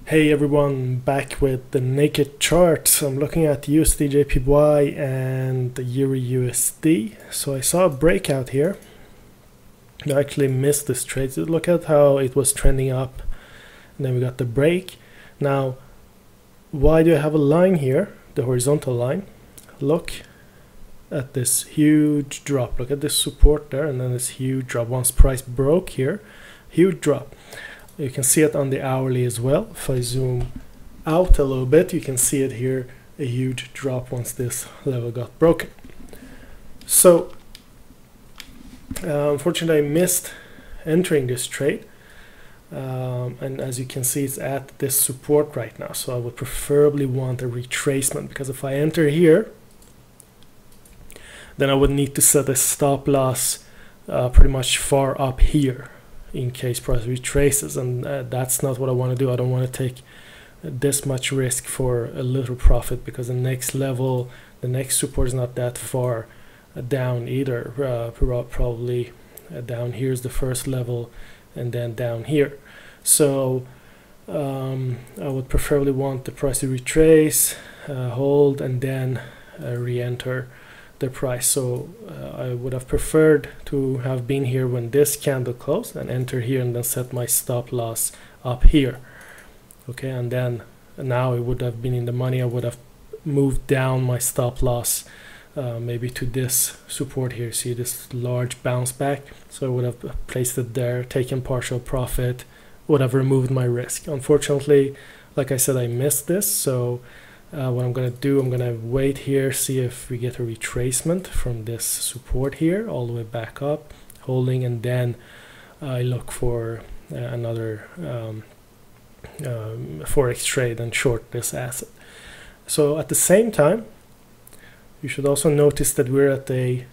Hey everyone, back with the naked charts. I'm looking at USDJPY and the EURUSD. So I saw a breakout here. I actually missed this trade. So look at how it was trending up, and then we got the break. Now, why do I have a line here, the horizontal line? Look at this huge drop. Look at this support there, and then this huge drop. Once price broke here, huge drop. You can see it on the hourly as well. If I zoom out a little bit, you can see it here, a huge drop once this level got broken. So unfortunately I missed entering this trade, and as you can see, it's at this support right now. So I would preferably want a retracement, because if I enter here, then I would need to set a stop loss pretty much far up here in case price retraces, and that's not what I want to do. I don't want to take this much risk for a little profit, because the next level, the next support is not that far down either. Probably down here is the first level, and then down here. So I would preferably want the price to retrace, hold, and then re-enter the price. So I would have preferred to have been here when this candle closed and enter here and then set my stop loss up here. Okay, and then now it would have been in the money. I would have moved down my stop loss maybe to this support here. See this large bounce back? So I would have placed it there, taken partial profit, would have removed my risk. Unfortunately, like I said, I missed this. So what I'm going to do, I'm going to wait here, see if we get a retracement from this support here all the way back up, holding, and then I look for another forex trade and short this asset. So at the same time, you should also notice that we're at a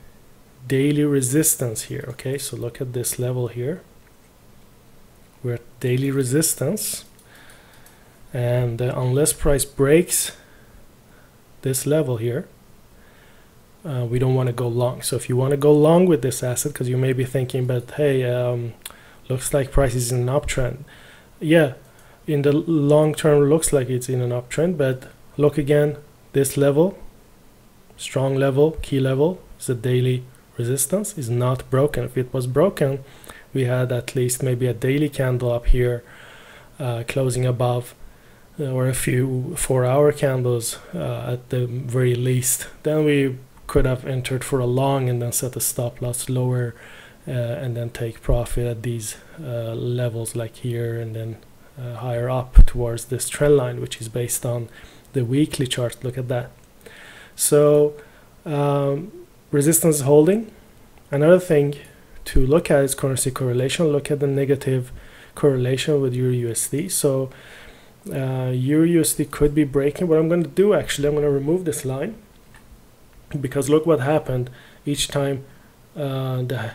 daily resistance here. Okay, so look at this level here. We're at daily resistance, and unless price breaks this level here, we don't want to go long. So if you want to go long with this asset, because you may be thinking, but hey, looks like price is in an uptrend. Yeah, in the long term looks like it's in an uptrend, but look again, this level, strong level, key level, is a daily resistance, is not broken. If it was broken, we had at least maybe a daily candle up here closing above, or a few 4-hour candles at the very least. Then we could have entered for a long and then set a stop loss lower and then take profit at these levels like here, and then higher up towards this trend line, which is based on the weekly chart. Look at that. So resistance is holding. Another thing to look at is currency correlation. Look at the negative correlation with EURUSD. So EURUSD could be breaking. What I'm going to do, actually, I'm going to remove this line, because look what happened each time the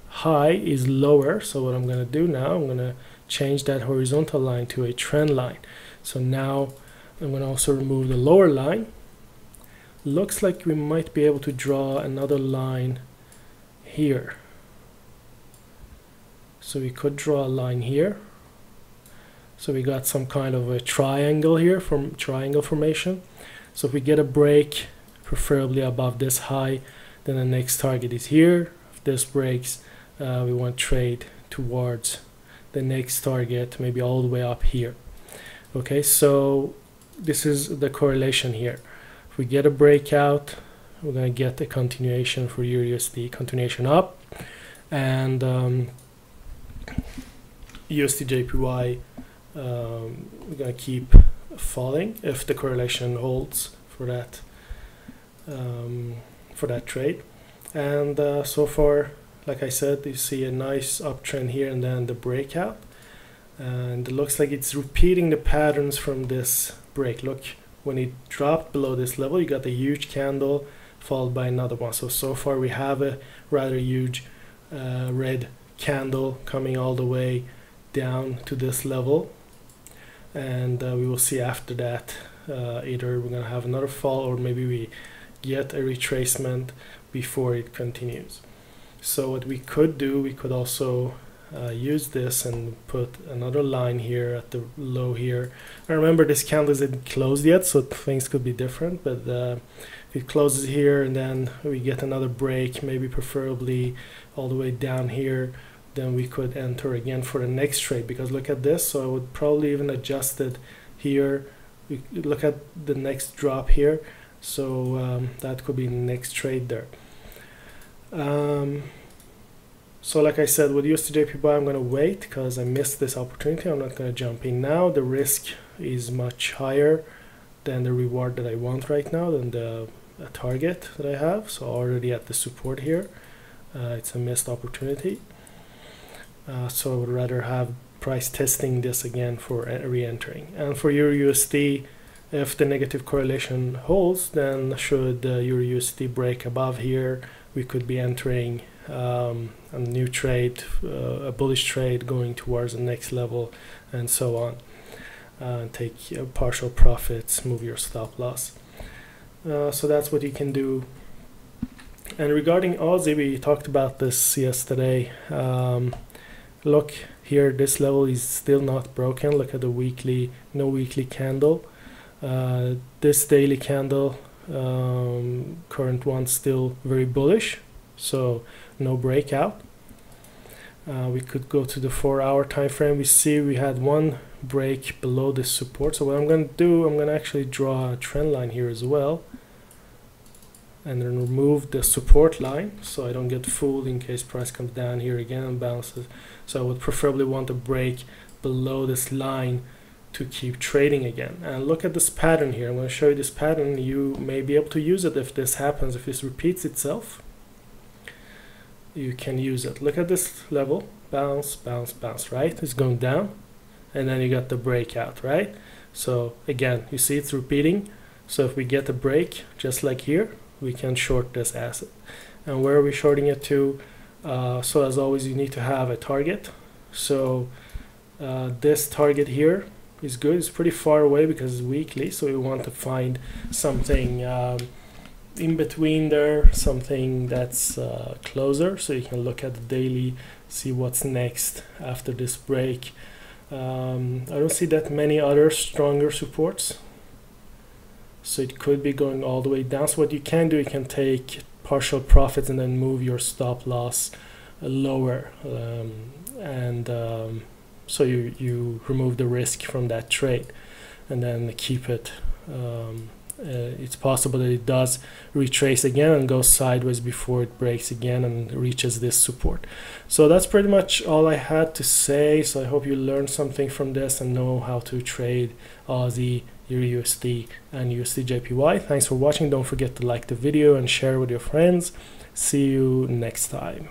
high is lower. So what I'm going to do now, I'm going to change that horizontal line to a trend line. So now I'm going to also remove the lower line. Looks like we might be able to draw another line here. So we could draw a line here. So we got some kind of a triangle here, from triangle formation. So if we get a break, preferably above this high, then the next target is here. If this breaks, we want to trade towards the next target, maybe all the way up here. Okay, so this is the correlation here. If we get a breakout, we're going to get a continuation for EURUSD, continuation up, and USDJPY we're going to keep falling if the correlation holds for that trade. And so far, like I said, you see a nice uptrend here and then the breakout, and it looks like it's repeating the patterns from this break. Look, when it dropped below this level, you got a huge candle followed by another one. So far we have a rather huge red candle coming all the way down to this level, and we will see after that either we're going to have another fall, or maybe we get a retracement before it continues. So what we could do, we could also use this and put another line here at the low here. And remember, this candle isn't closed yet, so things could be different, but if it closes here and then we get another break, maybe preferably all the way down here, then we could enter again for the next trade. Because look at this, so I would probably even adjust it here. We look at the next drop here, so that could be the next trade there. So like I said, with USDJPY, I'm going to wait because I missed this opportunity. I'm not going to jump in now. The risk is much higher than the reward that I want right now, than the target that I have. So already at the support here, it's a missed opportunity. So I would rather have price testing this again for re-entering. And for EURUSD, if the negative correlation holds, then should EURUSD break above here, we could be entering a new trade, a bullish trade going towards the next level, and so on. Take partial profits, move your stop loss. So that's what you can do. And regarding Aussie, we talked about this yesterday. Look here, this level is still not broken. Look at the weekly, no weekly candle. This daily candle, current one, still very bullish, so no breakout. We could go to the 4-hour time frame. We see we had one break below this support. So what I'm going to do, I'm going to actually draw a trend line here as well, and then remove the support line so I don't get fooled in case price comes down here again and bounces. So I would preferably want a break below this line to keep trading again. And look at this pattern here. I'm going to show you this pattern. You may be able to use it if this happens. If this repeats itself, you can use it. Look at this level, bounce, bounce, bounce, right? It's going down, and then you got the breakout, right? So again, you see it's repeating. So if we get a break, just like here, we can short this asset. And where are we shorting it to? So as always, you need to have a target. So this target here is good. It's pretty far away because it's weekly, so we want to find something in between there, something that's closer, so you can look at the daily, see what's next after this break. I don't see that many other stronger supports, so it could be going all the way down. So what you can do, you can take partial profits and then move your stop loss lower, so you remove the risk from that trade and then keep it. It's possible that it does retrace again and go sideways before it breaks again and reaches this support. So that's pretty much all I had to say. So I hope you learned something from this and know how to trade Aussie, EURUSD, and USDJPY. Thanks for watching. Don't forget to like the video and share with your friends. See you next time.